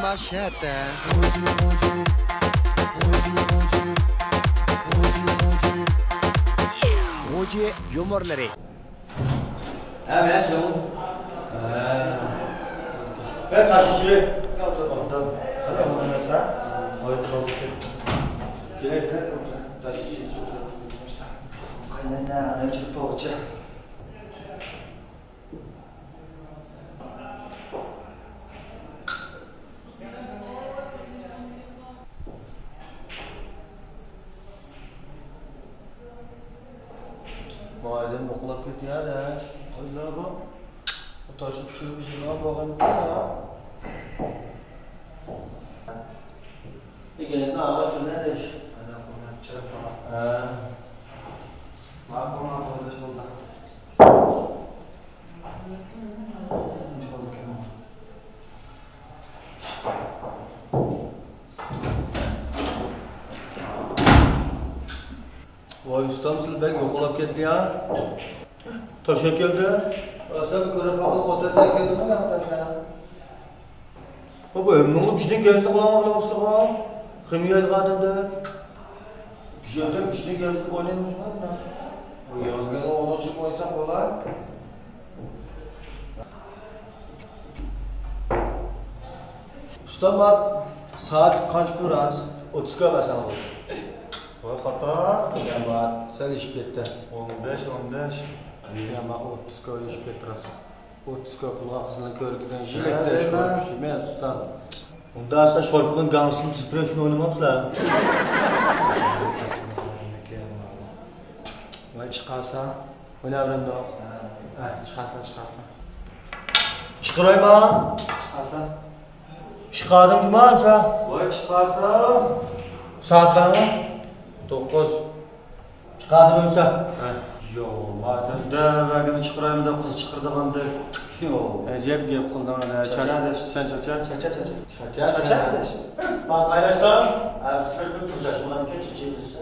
machete. Hoca yumurları. Evet canım. Ben taşıcı. Hadi ama mesela. Haydi bakalım. Gerek yok. Taşıcı. Kaynağı ne çırpı hoca. Mahallenin okula kötü ya da. Kızlar bu. O taşı düşürüp içine bakayım ya. İkinizin ağaç türü nedir? Aynen konuya çırp falan. Var konu arkadaş burada. İnşallah kim o? Vay ustam Silbek yo'qolib ketdi ya. Toshga keldi. Rosa bir ko'rib baqiq xotirda keldimi ya toshga. Baba, nima kuchdan kelsa qilamiz usta. Ximiya qadimda. Kuchdan kelsa o'ynaymiz shunda. Bu yolga o'g'ri qo'ysa bo'lar. Usta, soat qancha ko'ramiz? 30 ga masalan. Voy xato. Jamoat, sal ishib ketdi. 15. Jamoat 30 ga ishib ketdi. 30 ga pulga qizning ko'rgidan jilakda ishib men ustam. Unda sen shortning gansini tizib shuni o'ynamabsizlar. Voy chiqarsa, o'ynayverdim. Ha, chiqarsa. Chiqiraymi? Chiqarsa. Chiqardim jumansa. Voy chiqarsa. Sarqami? 9. Chiqardim o'nsa. Yo, madanda vagini chiqiraymi deb qiz chiqirdiganda. Yo, ajab gap qildim ana. Sen chacha. Men qayrasam, sizlar bir turjashmanga chechilsa.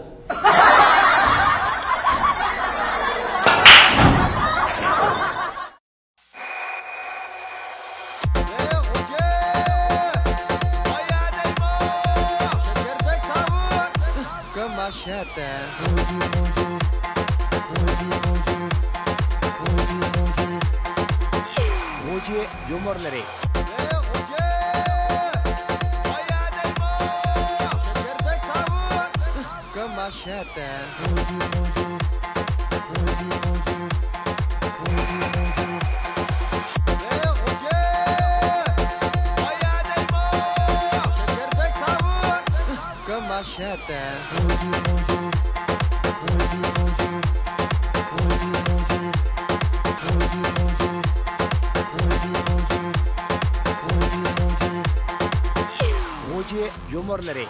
Machete. Hoca yumurları. Machete. Machete. Hoca yumurları.